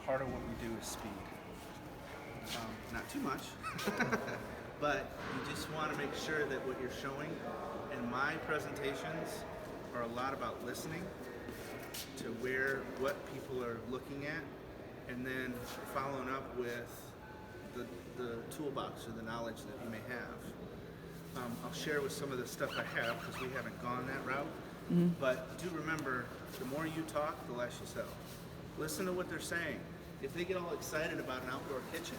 part of what we do is speed. Not too much, but you just want to make sure that what you're showing, and my presentations are a lot about listening to what people are looking at, and then following up with the toolbox or the knowledge that you may have. I'll share with some of the stuff I have because we haven't gone that route. But do remember, the more you talk, the less you sell. Listen to what they're saying. If they get all excited about an outdoor kitchen,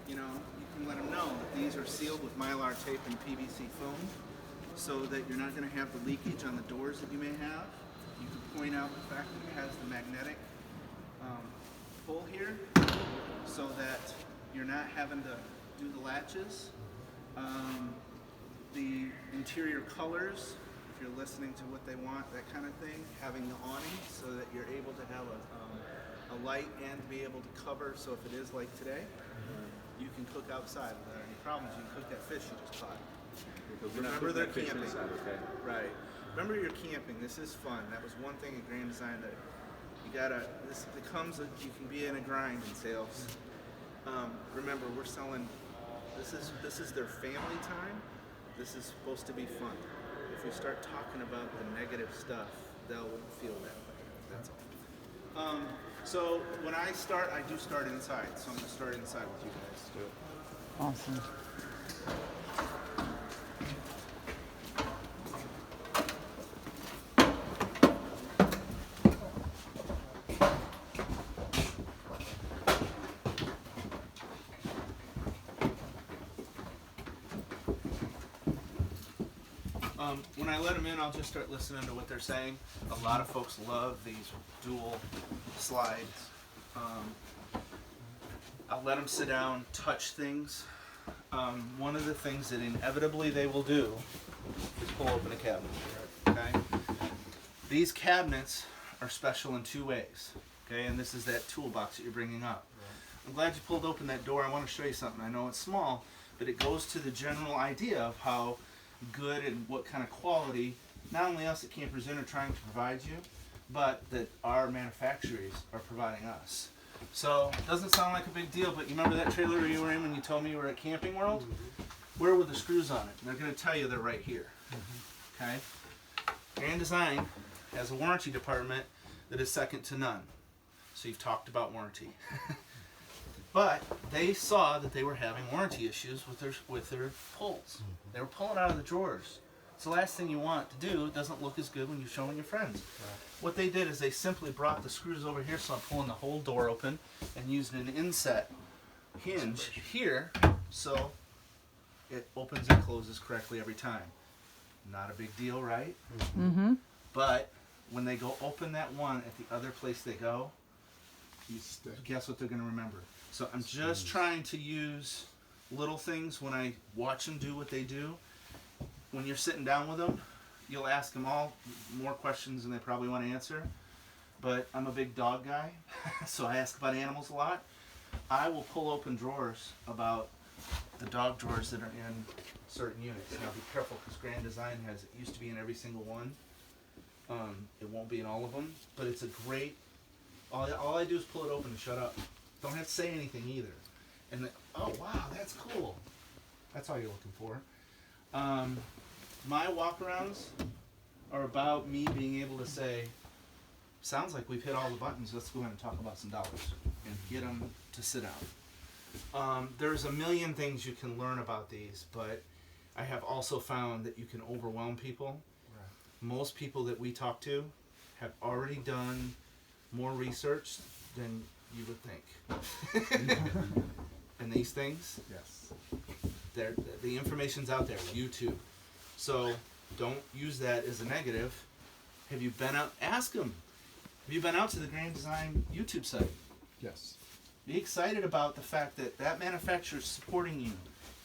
you can let them know that these are sealed with Mylar tape and PVC foam so that you're not going to have the leakage on the doors that you may have. You can point out the fact that it has the magnetic pull here so that you're not having to do the latches. The interior colors, if you're listening to what they want, that kind of thing, having the awning so that you're able to have a light and be able to cover, so if it is like today, you can cook outside without any problems. You can cook that fish you just caught. Remember they're camping. Inside, okay. Right. Remember you're camping. This is fun. That was one thing at Grand Design that you gotta, you can be in a grind in sales. Remember, we're selling, this is their family time. This is supposed to be fun. If we start talking about the negative stuff, they'll feel that way. That's all. So when I start, I do start inside. So I'm going to start inside with you guys. Do it. Awesome. When I let them in, I'll just start listening to what they're saying. A lot of folks love these dual slides. I'll let them sit down, touch things. One of the things that inevitably they will do is pull open a cabinet. Okay? These cabinets are special in two ways. Okay, and this is that toolbox that you're bringing up. I'm glad you pulled open that door. I want to show you something. I know it's small, but it goes to the general idea of how good and what kind of quality not only us at Campers Inn are trying to provide you, but that our manufacturers are providing us. So it doesn't sound like a big deal, but you remember that trailer you were in when you told me you were at Camping World? Where were the screws on it? And they're going to tell you they're right here. Okay? Grand Design has a warranty department that is second to none. So you've talked about warranty. But they saw that they were having warranty issues with their pulls. They were pulling out of the drawers. It's the last thing you want to do. It doesn't look as good when you're showing your friends. What they did is they simply brought the screws over here, so I'm pulling the whole door open and using an inset hinge here so it opens and closes correctly every time. Not a big deal, right? Mm-hmm. But when they go open that one at the other place they go, guess what they're going to remember? So I'm just trying to use little things when I watch them do what they do. When you're sitting down with them, you'll ask them all more questions than they probably want to answer. But I'm a big dog guy, so I ask about animals a lot. I will pull open drawers about the dog drawers that are in certain units. Now be careful because Grand Design has, it used to be in every single one. It won't be in all of them, but it's a great, all I do is pull it open and shut up. Don't have to say anything either. And then, oh wow, that's cool. That's all you're looking for. My walkarounds are about me being able to say, sounds like we've hit all the buttons, let's go ahead and talk about some dollars and get them to sit down. There's a million things you can learn about these, but I have also found that you can overwhelm people. Most people that we talk to have already done more research than you would think. And these things, Yes. the information's out there, YouTube. So don't use that as a negative. Have you been out? Ask them. Have you been out to the Grand Design YouTube site? Yes. Be excited about the fact that that manufacturer is supporting you.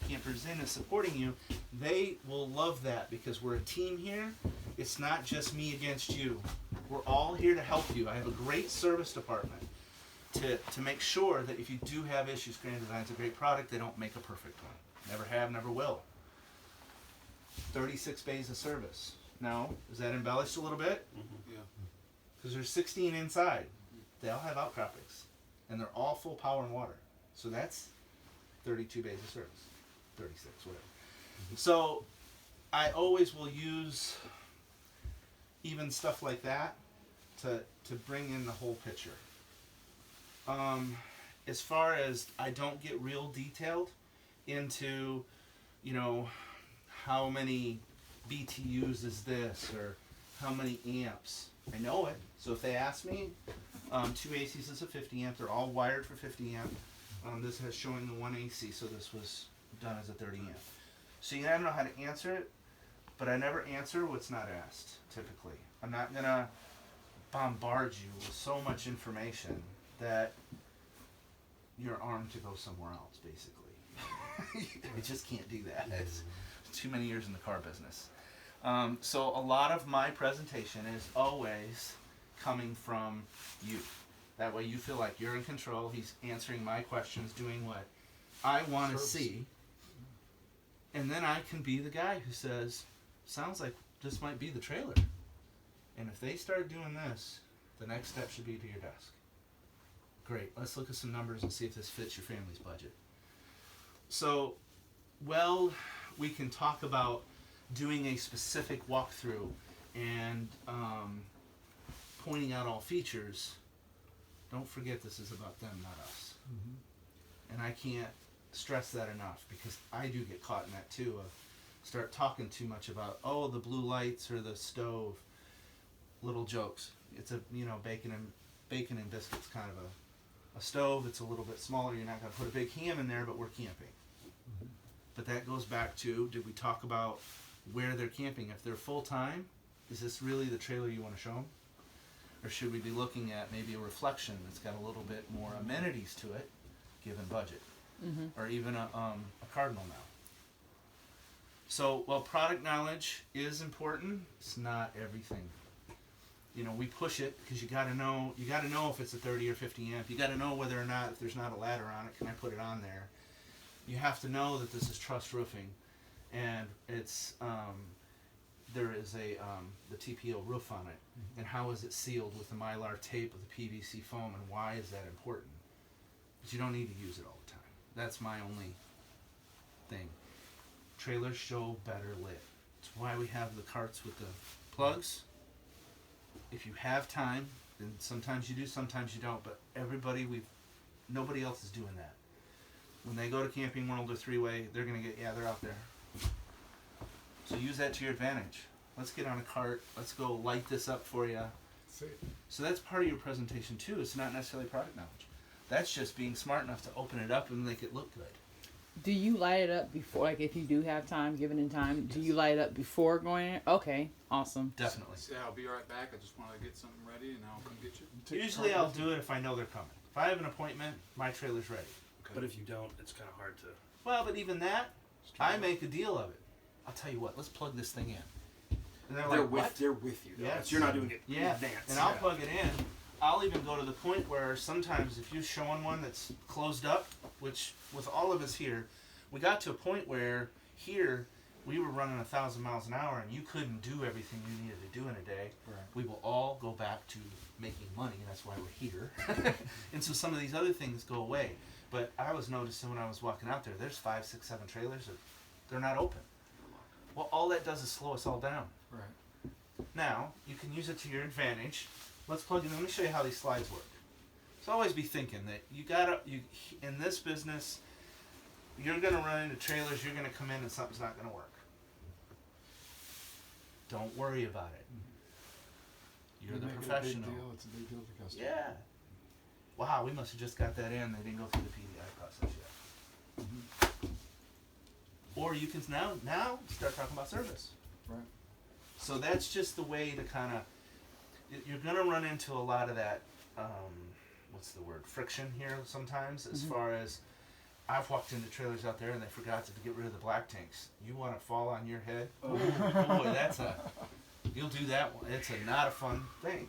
Campers Inn is supporting you. They will love that because we're a team here. It's not just me against you. We're all here to help you. I have a great service department to make sure that if you do have issues, Grand Design's a great product. They don't make a perfect one. Never have, never will. 36 bays of service. Now, is that embellished a little bit? Yeah. Because there's 16 inside. They all have outcroppings. and they're all full power and water. So that's 32 bays of service, 36, whatever. So I always will use even stuff like that to bring in the whole picture. As far as I don't get real detailed into, you know, how many BTUs is this or how many amps. I know it. So if they ask me, 2 ACs is a 50 amp. They're all wired for 50 amp. This is showing the 1 AC, so this was done as a 30 amp. So you gotta know how to answer it, but I never answer what's not asked, typically. I'm not gonna bombard you with so much information that you're armed to go somewhere else, basically. I just can't do that. It's too many years in the car business. So a lot of my presentation is always coming from you. That way you feel like you're in control. He's answering my questions, doing what I want to see. And then I can be the guy who says, sounds like this might be the trailer. And if they start doing this, the next step should be to your desk. Great, let's look at some numbers and see if this fits your family's budget. So, well, we can talk about doing a specific walkthrough and pointing out all features. Don't forget this is about them, not us. And I can't stress that enough because I do get caught in that too of start talking too much about, oh, the blue lights or the stove. Little jokes. It's a, you know, bacon and biscuits kind of a stove. It's a little bit smaller. You're not going to put a big ham in there, but we're camping. But that goes back to, did we talk about where they're camping? If they're full-time, is this really the trailer you want to show them? Or should we be looking at maybe a reflection that's got a little bit more amenities to it, given budget? Or even a Cardinal now. So, while product knowledge is important, it's not everything. You know, we push it because you got to know if it's a 30 or 50 amp. You got to know whether or not, if there's not a ladder on it, can I put it on there? You have to know that this is truss roofing, and it's there is a the TPO roof on it, and how is it sealed with the Mylar tape with the PVC foam, and why is that important? But you don't need to use it all the time. That's my only thing. Trailers show better lit. It's why we have the carts with the plugs. If you have time, then sometimes you do, sometimes you don't. But nobody else is doing that. When they go to Camping World or Three-Way, they're gonna get, they're out there. So use that to your advantage. Let's get on a cart. Let's go light this up for you. So that's part of your presentation too. It's not necessarily product knowledge. That's just being smart enough to open it up and make it look good. Do you light it up before, like if you do have time, given in time, do you light it up before going in? Okay, awesome. Definitely. Yeah, I'll be right back. I just want to get something ready and I'll come get you. Usually I'll do it if I know they're coming. If I have an appointment, my trailer's ready. Okay. But if you don't, it's kind of hard to. Well, but even that, I make a deal of it. I'll tell you what, let's plug this thing in. And they're like, what? They're with you. Though. Yes. You're not doing it in Yeah, advance. and I'll plug it in. I'll even go to the point where sometimes if you're showing one that's closed up, which with all of us here, we got to a point where here we were running 1,000 miles an hour and you couldn't do everything you needed to do in a day. Right. We will all go back to making money, and that's why we're here. And so some of these other things go away. But I was noticing when I was walking out there, there's 5, 6, 7 trailers that they're not open. Well, all that does is slow us all down. Right. Now, you can use it to your advantage. Let's plug in. Let me show you how these slides work. So always be thinking that in this business, you're going to run into trailers, you're going to come in and something's not going to work. Don't worry about it. You're the professional. It's a big deal to customer. Yeah. Wow, we must have just got that in. They didn't go through the PDI process yet. Or you can now start talking about service. Right. So that's just the way to kind of, you're going to run into a lot of that, friction here sometimes, as far as, I've walked into trailers out there and they forgot to get rid of the black tanks. You want to fall on your head? Oh boy, you'll do that one. It's not a fun thing.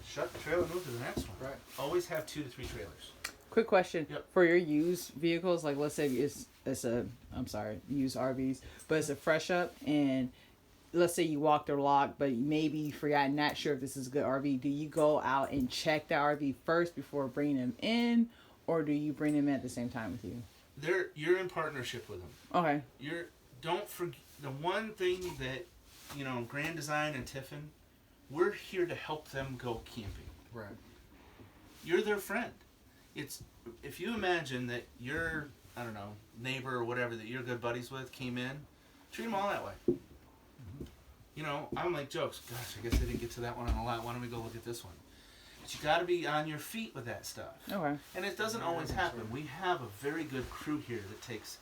Shut the trailer and move to the next one. Right. Always have 2 to 3 trailers. Quick question. Yep. For your used vehicles, like let's say used RVs, but it's a fresh up and let's say you walked or locked, but maybe you forgot, not sure if this is a good RV. Do you go out and check the RV first before bringing them in, or do you bring them in at the same time with you? You're in partnership with them. Okay. Don't forget the one thing that, Grand Design and Tiffin, we're here to help them go camping. Right. You're their friend. It's if you imagine that your, I don't know, neighbor or whatever that you're good buddies with came in, treat them all that way. I'm like jokes. Gosh, I guess I didn't get to that one on a lot. Why don't we go look at this one? But you got to be on your feet with that stuff. Okay. And it doesn't always happen. We have a very good crew here that takes.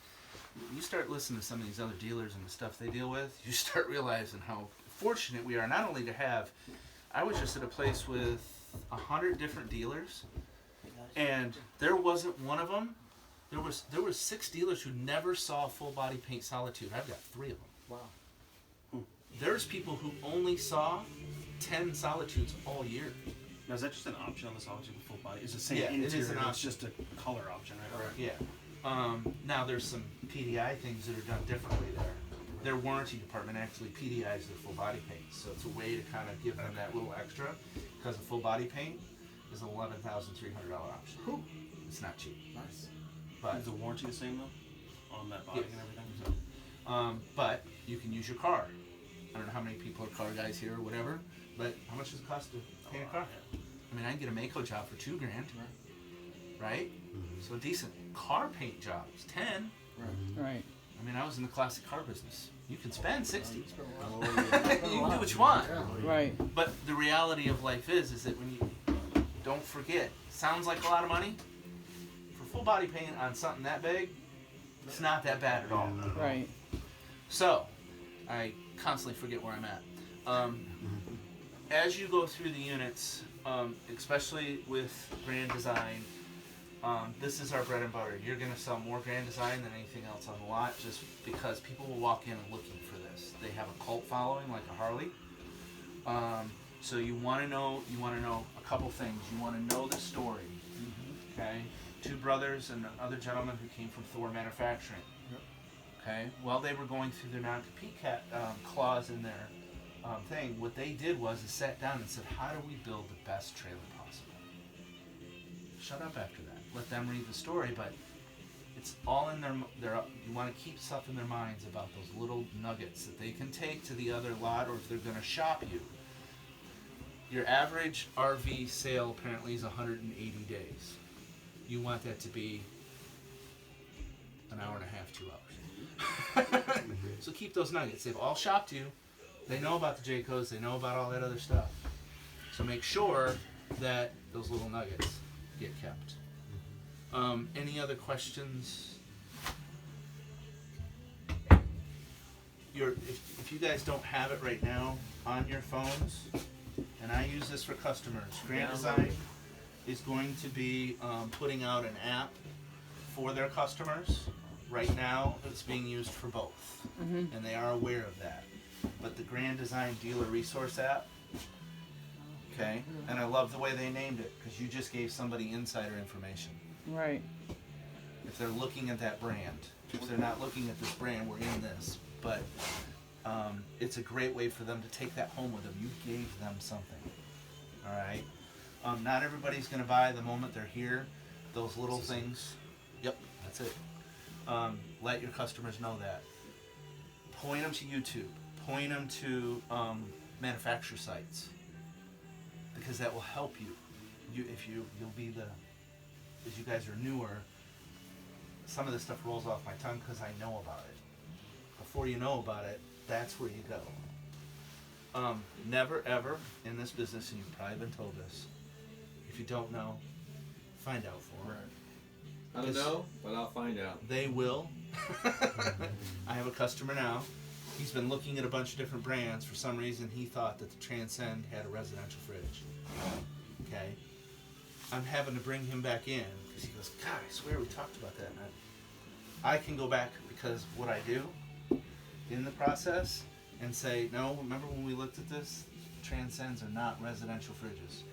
You start listening to some of these other dealers and the stuff they deal with, you start realizing how fortunate we are not only to have. I was just at a place with 100 different dealers, and there wasn't one of them. There was 6 dealers who never saw full body paint Solitude. I've got 3 of them. Wow. There's people who only saw 10 Solitudes all year. Now, is that just an option on the Solitude with full body? Is it saying Yeah, it interior? is an It's option. just a color option, right? Yeah. Now there's some PDI things that are done differently there. Their warranty department actually PDIs their full body paint, so it's a way to kind of give them that little extra, because the full body paint is an $11,300 option. It's not cheap, Nice. but Is the warranty the same though on that body Yes. and everything? So, but you can use your car. I don't know how many people are car guys here or whatever, but how much does it cost to paint a car? I mean, I can get a Mako job for $2,000, right? So a decent car paint job is 10. Right. I mean, I was in the classic car business. You can spend 60. You Oh, can do what you want. Right. But the reality of life is that when you don't forget, sounds like a lot of money. For full body paint on something that big, it's not that bad at all. Right. So, I constantly forget where I'm at. As you go through the units, especially with Grand Design, this is our bread and butter. You're going to sell more Grand Design than anything else on the lot, just because people will walk in and looking for this. They have a cult following like a Harley. So you want to know a couple things. You want to know the story. Okay, 2 brothers and another gentleman who came from Thor Manufacturing. Okay, while they were going through their non-compete clause in their thing, what they did was is sat down and said, how do we build the best trailer possible? Shut up after that. Let them read the story, but it's all in their you want to keep stuff in their minds about those little nuggets that they can take to the other lot, or if they're going to shop you. Your average RV sale apparently is 180 days. You want that to be an hour and a half, 2 hours. So keep those nuggets. They've all shopped you. They know about the J-codes. They know about all that other stuff. So make sure that those little nuggets get kept. Any other questions? If you guys don't have it right now on your phones, and I use this for customers, Grand Design is going to be putting out an app for their customers. Right now, it's being used for both, and they are aware of that. But the Grand Design Dealer Resource app, okay, and I love the way they named it, because you just gave somebody insider information. Right. If they're looking at that brand, if they're not looking at this brand, we're in this. But it's a great way for them to take that home with them. You gave them something, all right? Not everybody's going to buy the moment they're here. Those little things. Yep, that's it. Let your customers know that. Point them to YouTube. Point them to manufacturer sites, because that will help you. You'll be the, as you guys are newer, some of this stuff rolls off my tongue because I know about it. Before you know about it, that's where you go. Never ever in this business, and you've probably been told this, if you don't know, find out for them. I don't know, but I'll find out. They will. I have a customer now. He's been looking at a bunch of different brands. For some reason, he thought that the Transcend had a residential fridge. Okay. I'm having to bring him back in because he goes, God, I swear we talked about that. And I can go back because what I do in the process and say, no, remember when we looked at this? Transcends are not residential fridges.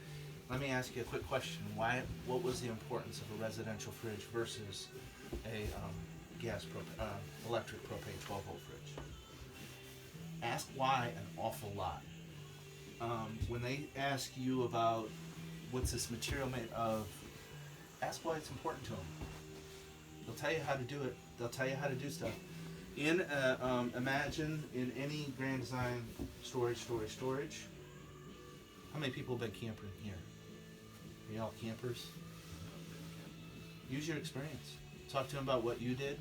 Let me ask you a quick question. What was the importance of a residential fridge versus a electric propane 12-volt fridge? ask why an awful lot. When they ask you about what's this material made of, ask why it's important to them. They'll tell you how to do it. They'll tell you how to do stuff. Imagine in any Grand Design storage. How many people have been camping here? Are y'all campers? Use your experience. Talk to them about what you did,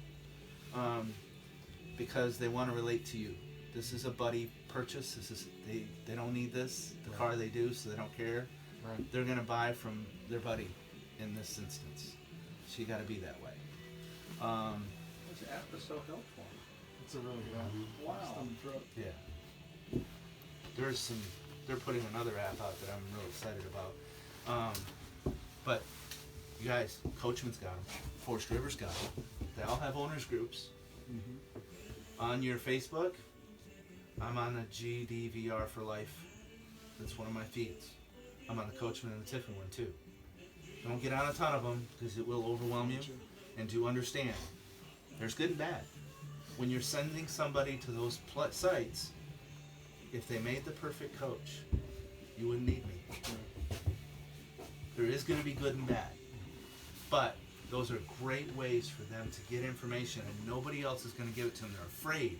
because they want to relate to you. This is a buddy purchase. They don't need this. The car they do, so they don't care. Right. They're gonna buy from their buddy in this instance. So you got to be that way. This app is so helpful. It's a really good app. Wow. Stomach throat. Yeah. They're putting another app out that I'm really excited about. But you guys, Coachman's got them. Forest River's got them. They all have owners groups. On your Facebook, I'm on the GDVR for Life. That's one of my feeds. I'm on the Coachman and the Tiffin one too. Don't get on a ton of them because it will overwhelm you. And do understand, there's good and bad. When you're sending somebody to those sites, if they made the perfect coach, you wouldn't need me. There is going to be good and bad. But those are great ways for them to get information, and nobody else is going to give it to them. They're afraid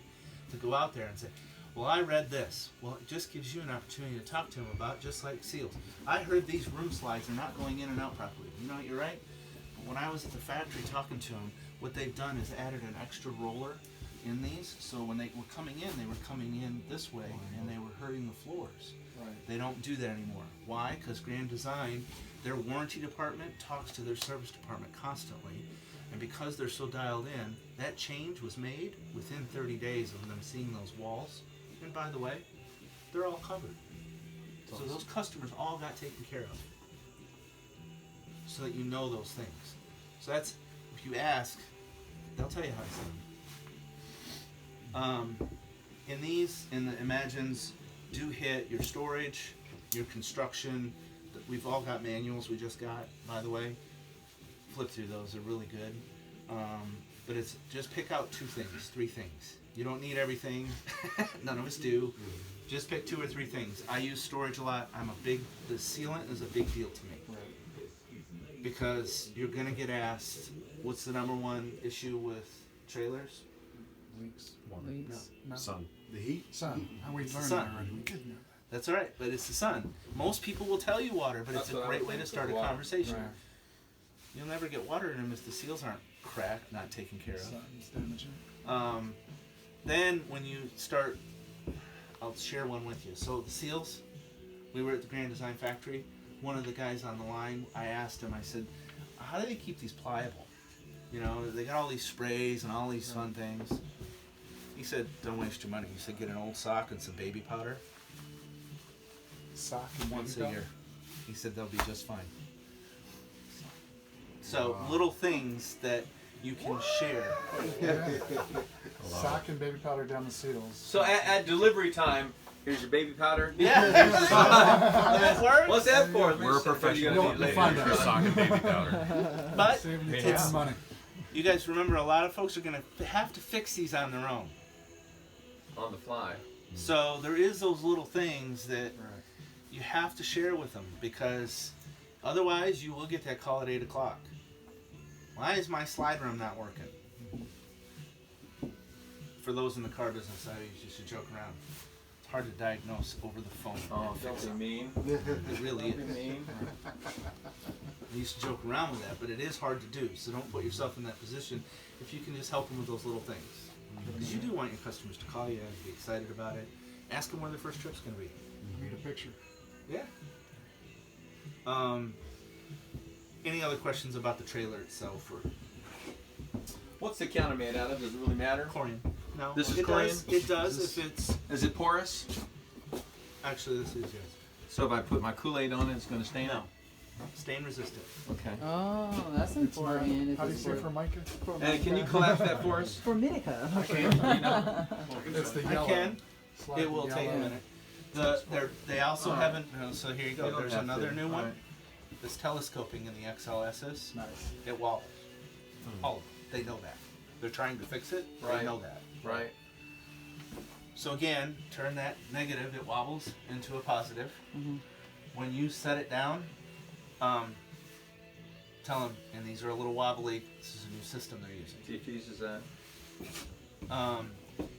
to go out there and say, well, I read this. Well, it just gives you an opportunity to talk to them about, just like seals. I heard these room slides are not going in and out properly. You know what, you're right. But when I was at the factory talking to them, what they've done is added an extra roller in these. So when they were coming in this way, and they were hurting the floors. Right. They don't do that anymore. Why? Because Grand Design, their warranty department talks to their service department constantly. And because they're so dialed in, that change was made within 30 days of them seeing those walls. And by the way, they're all covered. So those customers all got taken care of. So that you know those things. So that's, if you ask, they'll tell you how to send them. In the Imagines, do hit your storage, your construction. We've all got manuals we just got, by the way. Flip through those, they're really good. But it's just pick out 2 things, 3 things. You don't need everything. None of us do. Just pick 2 or 3 things. I use storage a lot. The sealant is a big deal to me. Right. Because you're gonna get asked, what's the #1 issue with trailers? Leaks. Leaks. No. Sun. The heat? Sun. How we It's the learned sun. that already. We did know That's all right, but it's the sun. Most people will tell you water, but That's it's a what I great would way to think, start a water. conversation. Right. You'll never get water in them if the seals aren't cracked, not taken care that. of. Sun's damaging. Then when you start, I'll share one with you. So the seals, we were at the Grand Design Factory. One of the guys on the line, I asked him, I said, how do they keep these pliable? You know, they got all these sprays and all these fun things. He said, don't waste your money. He said, get an old sock and some baby powder Sock and once a baby year. He said they'll be just fine. So little things that you can share. powder. Yeah. Sock and baby powder down the seals. So at delivery time, here's your baby powder. Yeah. That works. What's that for? We're professional. You'll find out. Sock and baby powder. But Saving you It's- tons of money. you guys remember, a lot of folks are going to have to fix these on their own. On the fly. So there is those little things that Right. you have to share with them, because otherwise you will get that call at 8 o'clock. Why is my slide rim not working? For those in the car business, I used to joke around. It's hard to diagnose over the phone. Oh, and fix don't be it. mean. It really Don't be is. mean. I used to joke around with that, but it is hard to do. So don't put yourself in that position if you can just help them with those little things. Because you do want your customers to call you and be excited about it. Ask them where their first trip's going to be. Need a picture. Yeah. Any other questions about the trailer itself, or What's the counter made out of? Does it really matter? corian? No. This is it corian? does. It does if it's Is it porous? actually this is yes. So if I put my Kool-Aid on it, it's going to stain? No. Stain resistant. Okay. Oh, that's It's not. important. if How do you it's say Formica? And can you collapse that for us? Formica. It's the I yellow. can. Slide It the will take a yellow. minute. They also Alright. haven't. So here you You go. don't There's have another to. new one. Alright. That's telescoping in the XLSs. Nice. It wobbles. All of them. They know that. They're trying to fix it. They Right. know that. Right. So again, turn that negative, it wobbles, into a positive. Mhm. When you set it down, tell them, and these are a little wobbly, this is a new system they're using. TFTs is that?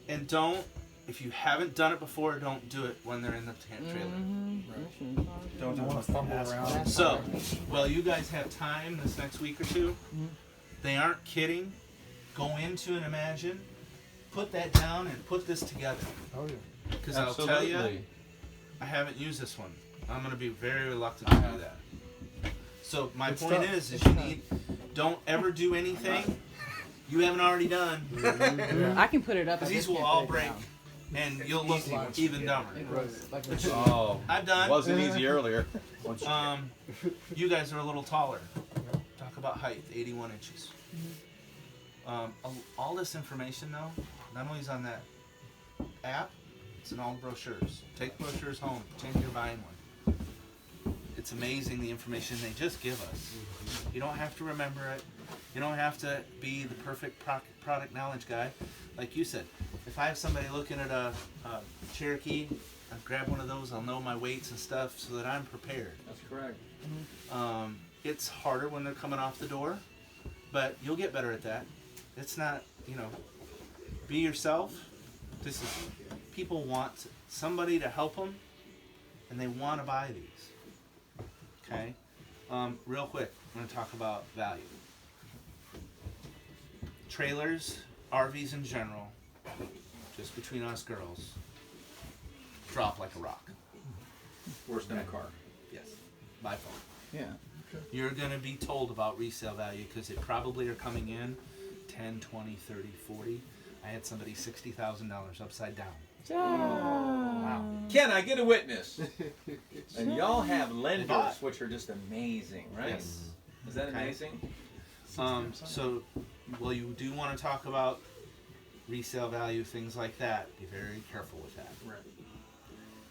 And don't, if you haven't done it before, don't do it when they're in the trailer. Don't want to fumble around. So, well, you guys have time this next week or two. They aren't kidding. Go into an Imagine, put that down, and put this together. Oh yeah. Because I'll tell you, I haven't used this one. I'm going to be very reluctant to do that. So my It's point tough. is It's you tough. don't ever do anything you haven't already done. I can put it up. I These just will can't all put it break, down. and you'll look even dumber. It was like a Oh, I've done. wasn't easy earlier. You guys are a little taller. Talk about height, 81 inches. All this information, though, not only is on that app, it's in all the brochures. Take brochures home. Pretend you're buying one. It's amazing the information they just give us. You don't have to remember it. You don't have to be the perfect product knowledge guy. Like you said, if I have somebody looking at a Cherokee, I grab one of those. I'll know my weights and stuff so that I'm prepared. That's correct. It's harder when they're coming off the door, but you'll get better at that. It's not, be yourself. This is, people want somebody to help them, and they want to buy these. Okay? Real quick, I'm going to talk about value. Trailers, RVs in general, just between us girls, drop like a rock. Worse than a car. Yes, by far. yeah. You're going to be told about resale value because they probably are coming in 10, 20, 30, 40. I had somebody $60,000 upside down. Wow. Can I get a witness? And y'all have Bought. lenders, which are just amazing, right? Yes. Is that Okay. amazing? So, well, you do want to talk about resale value, things like that. Be very careful with that. Right.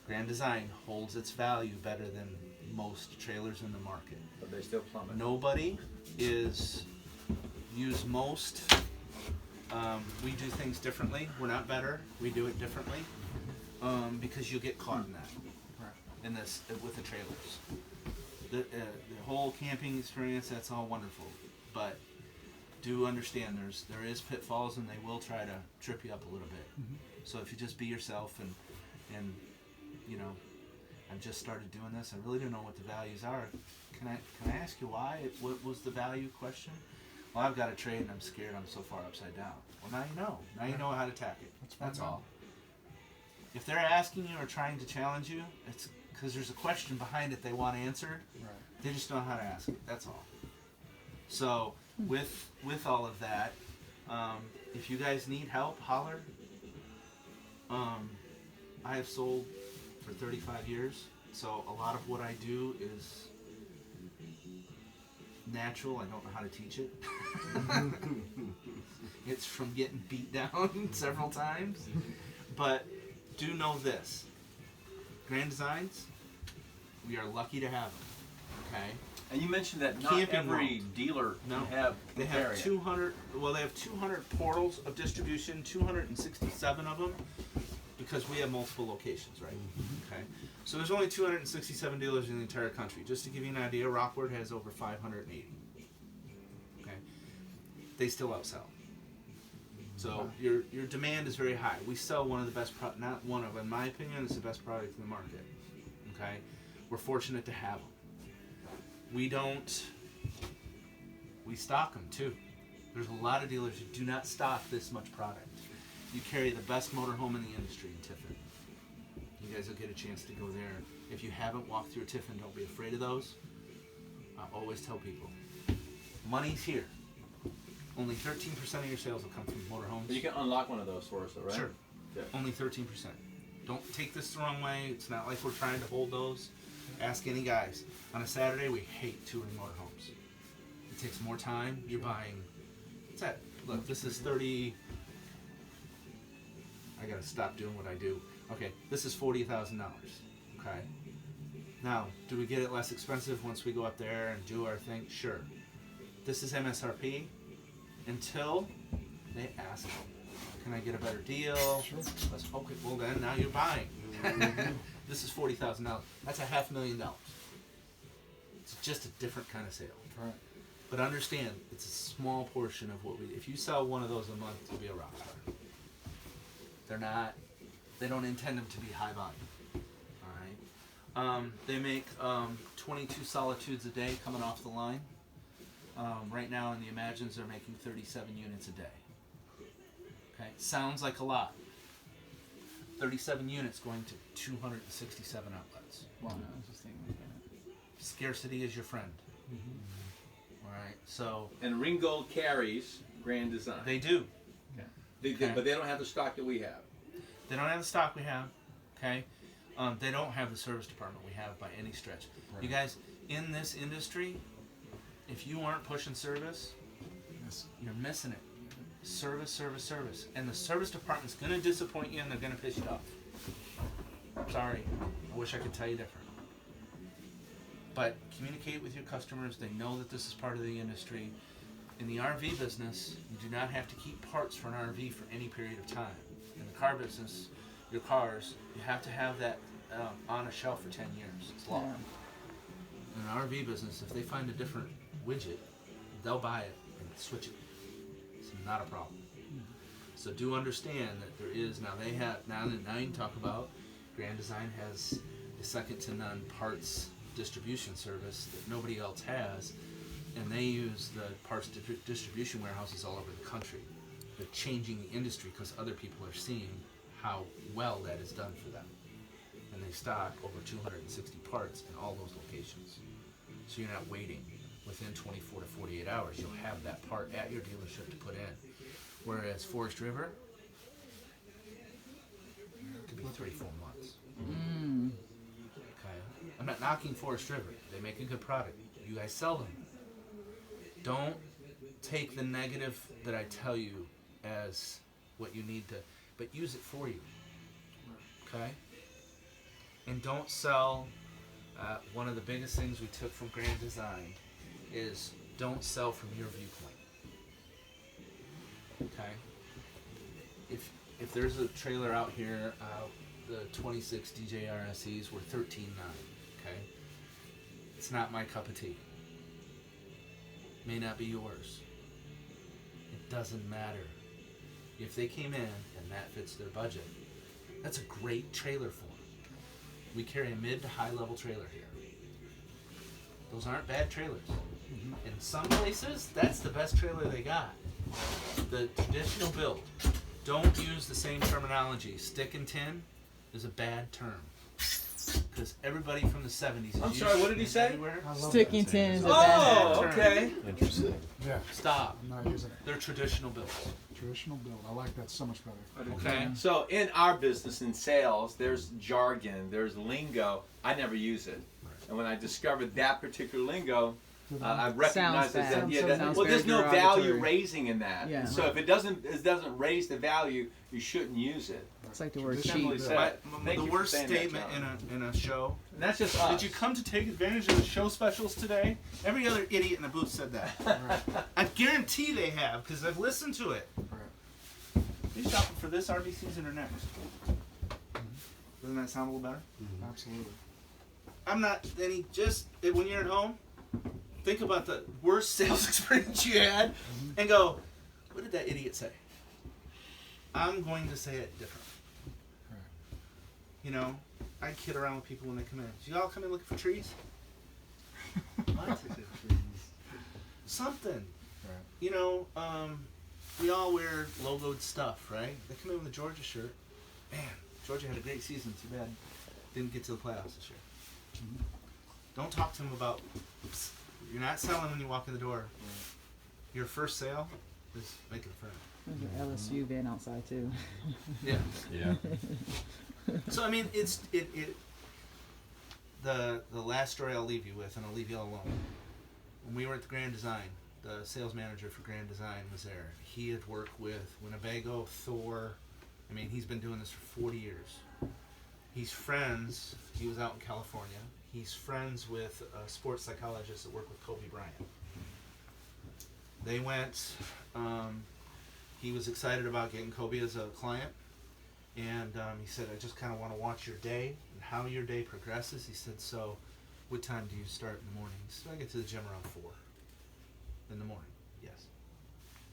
Grand Design holds its value better than most trailers in the market. But they still plummet. Nobody is use most. We do things differently. We're not better. We do it differently because you'll get caught in that. In this with the trailers, the whole camping experience. That's all wonderful, but do understand there is pitfalls and they will try to trip you up a little bit. So if you just be yourself and I've just started doing this. I really don't know what the values are. Can I ask you why? What was the value question? Well, I've got a trade and I'm scared I'm so far upside down. Well, now you know. Now you know how to attack it. That's all. If they're asking you or trying to challenge you, it's because there's a question behind it they want answered. Right. They just don't know how to ask it. That's all. So with all of that, if you guys need help, holler. I have sold for 35 years, so a lot of what I do is natural. I don't know how to teach it. It's from getting beat down several times. But do know this. Grand Designs, we are lucky to have them. Okay? And you mentioned that not Camping every World. dealer No. can have They the have area. 200. Well, they have 200 portals of distribution. 267 of them, because we have multiple locations, right? Okay. So there's only 267 dealers in the entire country. Just to give you an idea, Rockwood has over 580. Okay. They still outsell. So your demand is very high. We sell one of the best, not one of, in my opinion, it's the best product in the market. Okay. We're fortunate to have them. We stock them too. There's a lot of dealers who do not stock this much product. You carry the best motorhome in the industry in Tiffin. You guys will get a chance to go there. If you haven't walked through a Tiffin, don't be afraid of those. I always tell people, money's here. Only 13% of your sales will come from motorhomes. But you can unlock one of those for us, though, right? Sure. Yeah. Only 13%. Don't take this the wrong way. It's not like we're trying to hold those. Ask any guys. On a Saturday, we hate touring motorhomes. It takes more time. You're buying. What's that? Look, this is 30. I gotta stop doing what I do. Okay, this is $40,000. Okay. Now, do we get it less expensive once we go up there and do our thing? Sure. This is MSRP until they ask Can I get a better deal? Let's, okay, well then, now you're buying. This is $40,000. That's $500,000. It's just a different kind of sale. Right. But understand, it's a small portion of what we. If you sell one of those a month, you'll be a rock star. They're not. They don't intend them to be high volume. All right. They make 22 solitudes a day coming off the line. Right now in the Imagines, they're making 37 units a day. Okay, sounds like a lot. 37 units going to 267 outlets. Wow. I was just thinking like that. Scarcity is your friend. All right, so And Ringgold carries Grand Design. they do. But they don't have the stock that we have. They don't have the stock we have. Okay, they don't have the service department we have by any stretch. You guys in this industry, if you aren't pushing service, Yes. you're missing it. Service, service, service, and the service department's gonna disappoint you, and they're gonna piss you off. Sorry, I wish I could tell you different. But communicate with your customers. They know that this is part of the industry. In the RV business, you do not have to keep parts for an RV for any period of time. In the car business, your cars, you have to have that on a shelf for 10 years. It's law. Yeah. In an RV business, if they find a different widget, they'll buy it and switch it. It's not a problem. So do understand that there is now you can talk about Grand Design has a second to none parts distribution service that nobody else has, and they use the parts distribution warehouses all over the country. They're changing the industry because other people are seeing how well that is done for them, and they stock over 260 parts in all those locations. So you're not waiting. Within 24 to 48 hours, you'll have that part at your dealership to put in. Whereas Forest River, it could be 3-4 months. Okay, I'm not knocking Forest River. They make a good product. You guys sell them. Don't take the negative that I tell you as what you need to, but use it for you. Okay? And don't sell. One of the biggest things we took from Grand Design is don't sell from your viewpoint. Okay? If there's a trailer out here, the 26 DJ RSEs were $13.9. Okay? It's not my cup of tea. May not be yours. It doesn't matter. If they came in and that fits their budget, that's a great trailer for them. We carry a mid to high level trailer here. Those aren't bad trailers. In some places, that's the best trailer they got. The traditional build. Don't use the same terminology. Stick and tin is a bad term. Because everybody from the 70s is I'm sorry, what did he say? everywhere. I love Sticking that. tin is a Oh, bad term. okay. Interesting. Yeah. Stop. I'm not using it. They're traditional builds. Traditional build. I like that so much better. Okay? So in our business, in sales, there's jargon, there's lingo. I never use it. And when I discovered that particular lingo, I recognized bad. that. Yeah, Sounds well, there's very no value derogatory. raising in that. Yeah. So if it doesn't raise the value, you shouldn't use it. It's like the word Simply cheap. said. Thank The you for worst saying that, statement John. in a show. And that's just us. Did you come to take advantage of the show specials today? Every other idiot in the booth said that. I guarantee they have, because I've listened to it. Right. You shopping for this RV season or next? Doesn't that sound a little better? Absolutely. I'm not any. Just when you're at home, think about the worst sales experience you had, and go, "What did that idiot say?" I'm going to say it different. Right. You know, I kid around with people when they come in. Do y'all come in looking for trees? What? Something. Right. You know, we all wear logoed stuff, right? They come in with a Georgia shirt. Man, Georgia had a great season. Too bad didn't get to the playoffs this year. Don't talk to them about. You're not selling when you walk in the door. Your first sale is making a friend. There's an LSU van outside too. Yeah. Yeah. So I mean, the last story I'll leave you with, and I'll leave you all alone. When we were at the Grand Design, the sales manager for Grand Design was there. He had worked with Winnebago, Thor. I mean, he's been doing this for 40 years. He's friends. He was out in California. He's friends with a sports psychologist that worked with Kobe Bryant. They went he was excited about getting Kobe as a client, and he said, I just kind of want to watch your day and how your day progresses. He said, so what time do you start in the morning? He said, I get to the gym around 4 in the morning. Yes.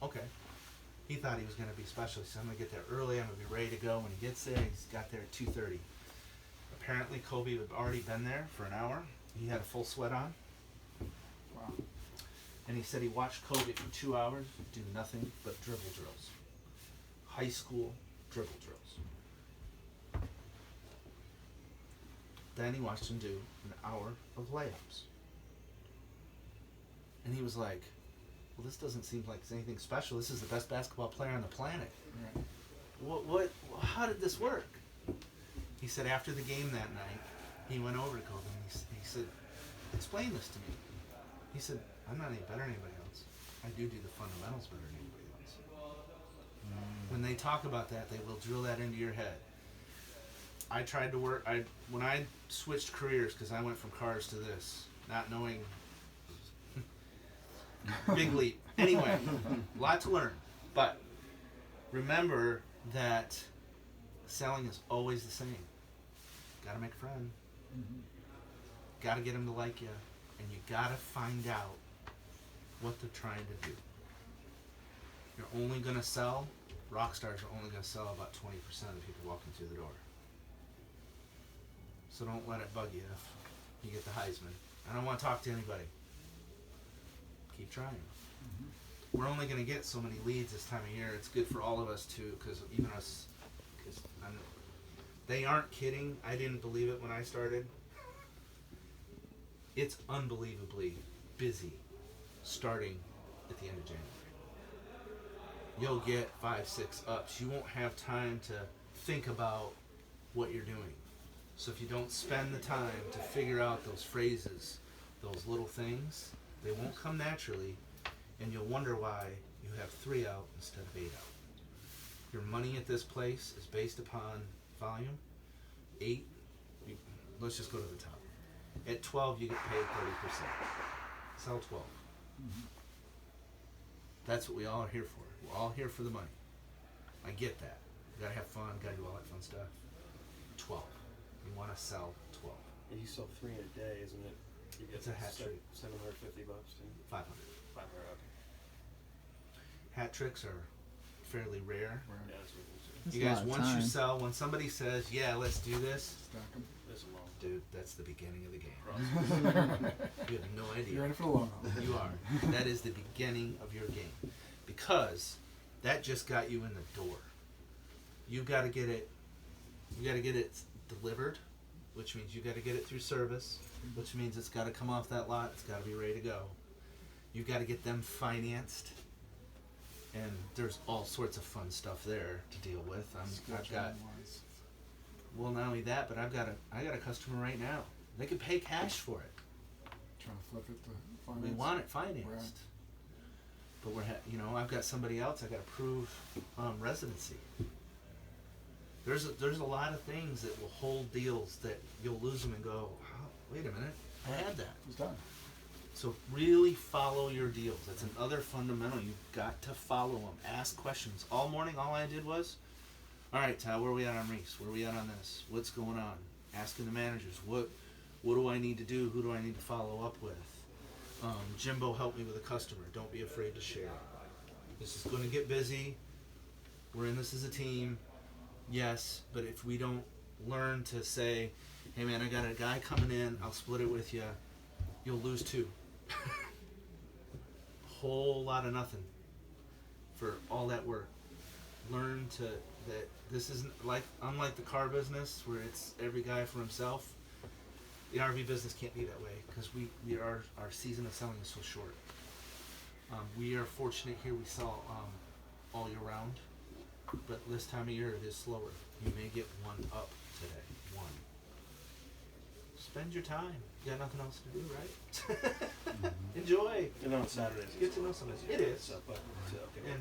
Okay. He thought he was going to be special. He said, I'm going to get there early. I'm going to be ready to go. When he gets there, he's got there at 2:30. Apparently, Kobe had already been there for an hour. He had a full sweat on. Wow. And he said he watched Kobe for 2 hours do nothing but dribble drills. High school dribble drills. Then he watched him do an hour of layups. And he was like, well, this doesn't seem like it's anything special. This is the best basketball player on the planet. Right. How did this work? He said after the game that night, he went over to Kobe and he said, explain this to me. He said, I'm not any better than anybody else. I do the fundamentals better than anybody else. When they talk about that, they will drill that into your head. I tried to work, when I switched careers, because I went from cars to this, not knowing, big leap. Anyway, a lot to learn. But remember that selling is always the same. Gotta make a friend. Gotta get them to like you. And you gotta find out what they're trying to do. You're only gonna sell, rock stars are only gonna sell about 20% of the people walking through the door. So don't let it bug you if you get the Heisman. I don't want to talk to anybody. Keep trying. We're only gonna get so many leads this time of year. It's good for all of us too, because even us, because they aren't kidding. I didn't believe it when I started. It's unbelievably busy starting at the end of January. You'll get 5, 6 ups. You won't have time to think about what you're doing. So if you don't spend the time to figure out those phrases, those little things, they won't come naturally, and you'll wonder why you have 3 out instead of 8 out. Your money at this place is based upon volume. 8, let's just go to the top. At 12, you get paid 30%. Sell 12. That's what we all are here for. We're all here for the money. I get that. You gotta have fun, gotta do all that fun stuff. 12. You wanna sell 12. And you sell 3 in a day, isn't it? You get It's a hat trick. $750 too. 500. 500, okay. Hat tricks are fairly rare. Right. Yeah, that's what it is. That's You a guys, lot of once you time. sell, when somebody says, yeah, let's do this, Stack 'em. This alone. dude, that's the beginning of the game. Process. You have no You're idea. in it for the long haul. You are. That is the beginning of your game. Because that just got you in the door. You gotta get it delivered, which means you gotta get it through service, which means it's gotta come off that lot, it's gotta be ready to go. You gotta get them financed. And there's all sorts of fun stuff there to deal with. I've got, Scheduling-wise. well, not only that, but I got a customer right now. They can pay cash for it. Trying to flip it to finance. We want it financed. Right. But I've got somebody else. I got to prove residency. There's a lot of things that will hold deals that you'll lose them and go, oh, wait a minute, I had that. It's done. So really follow your deals. That's another fundamental. You've got to follow them. Ask questions. All morning, all I did was, all right, Ty, where are we at on Reese? Where are we at on this? What's going on? Asking the managers, what do I need to do? Who do I need to follow up with? Jimbo helped me with a customer. Don't be afraid to share. This is going to get busy. We're in this as a team. Yes, but if we don't learn to say, hey man, I got a guy coming in, I'll split it with you, you'll lose 2. Whole lot of nothing for all that work. Learn that this isn't unlike the car business where it's every guy for himself. The RV business can't be that way because our season of selling is so short. We are fortunate here. We sell all year round, but this time of year it is slower. You may get 1 up today. 1. Spend your time. You got nothing else to do, right? Enjoy. And on Saturdays. Get to know somebody. It is. So, but, okay.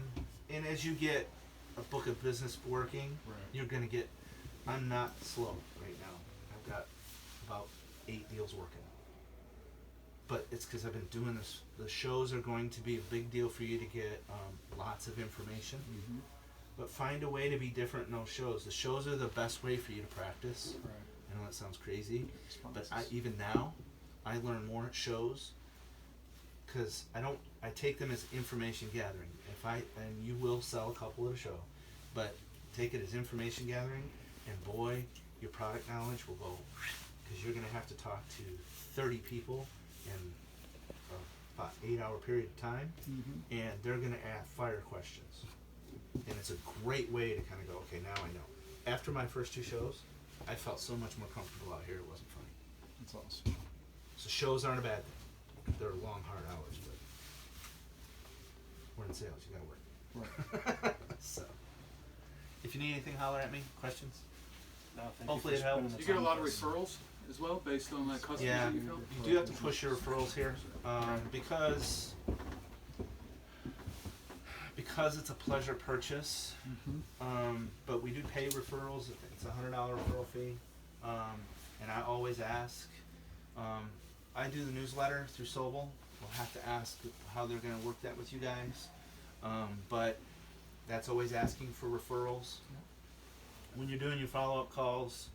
And as you get a book of business working, Right. you're gonna get. I'm not slow right now. I've got about 8 deals working. but it's because I've been doing this. The shows are going to be a big deal for you to get lots of information. Mm-hmm. But find a way to be different in those shows. The shows are the best way for you to practice. Right. I know that sounds crazy, but Responses. even now, I learn more at shows because I take them as information gathering. And you will sell a couple at a show, but take it as information gathering, and boy, your product knowledge will go, because you're gonna have to talk to 30 people in about 8-hour period of time, and they're gonna fire questions, and it's a great way to kind of go, okay, now I know. After my first 2 shows, I felt so much more comfortable out here. It wasn't funny. That's awesome. So shows aren't a bad thing. They're long, hard hours, but we're in sales. You gotta work. Right. So, if you need anything, holler at me. Questions? No, thank Hopefully you it for helps. spending the You get a time lot of with us. referrals as well, based on that customers Yeah, that you you fill? do have to push your referrals here because it's a pleasure purchase. But we do pay referrals. It's a $100 referral fee, and I always ask. I do the newsletter through Sobel. We'll have to ask how they're going to work that with you guys, but that's always asking for referrals. When you're doing your follow-up calls,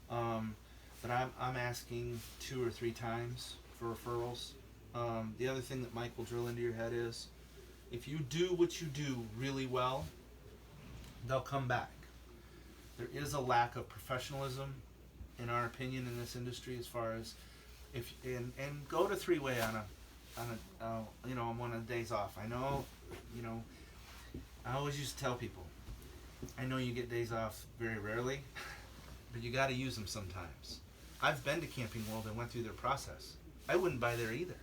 but I'm asking 2 or 3 times for referrals. The other thing that Mike will drill into your head is, if you do what you do really well, they'll come back. There is a lack of professionalism, in our opinion, in this industry, as far as and go to 3-way on one of the days off. I know, I always used to tell people, I know you get days off very rarely, but you got to use them sometimes. I've been to Camping World and went through their process. I wouldn't buy there either,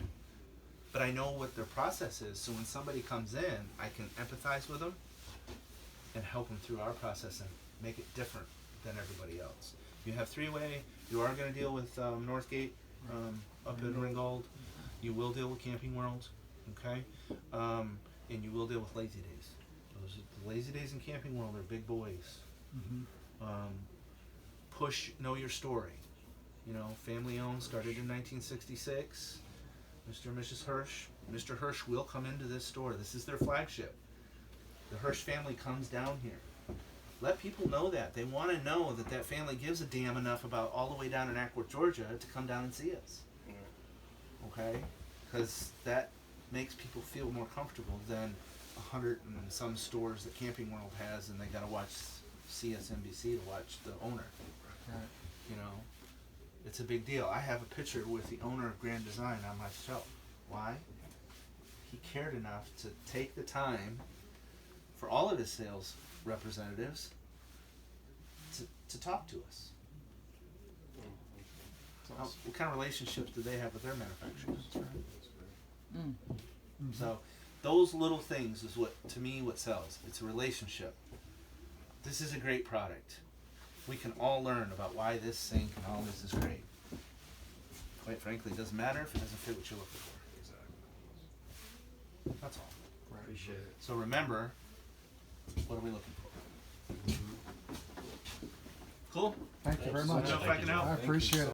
but I know what their process is. So when somebody comes in, I can empathize with them and help them through our process and make it different than everybody else. You have 3-way. You are going to deal with Northgate up in Ringgold. You will deal with Camping World, okay? And you will deal with Lazy Days. The Lazy Days in Camping World are big boys. Know your story. Family owned, started in 1966. Mr. and Mrs. Hirsch. Mr. Hirsch will come into this store. This is their flagship. The Hirsch family comes down here. Let people know that. They want to know that family gives a damn enough about all the way down in Ackworth, Georgia to come down and see us. Okay? Because that makes people feel more comfortable than 100 and some stores that Camping World has, and they got to watch CSNBC to watch the owner. Right. It's a big deal. I have a picture with the owner of Grand Design on my shelf. Why? He cared enough to take the time for all of his sales representatives to talk to us. What kind of relationships do they have with their manufacturers? So those little things is what sells. It's a relationship. This is a great product. We can all learn about why this sink and all this is great. Quite frankly, it doesn't matter if it doesn't fit what you're looking for. That's all. Appreciate it. So remember, what are we looking for? Cool? Thank you very Let me much. know if I can help. I appreciate it.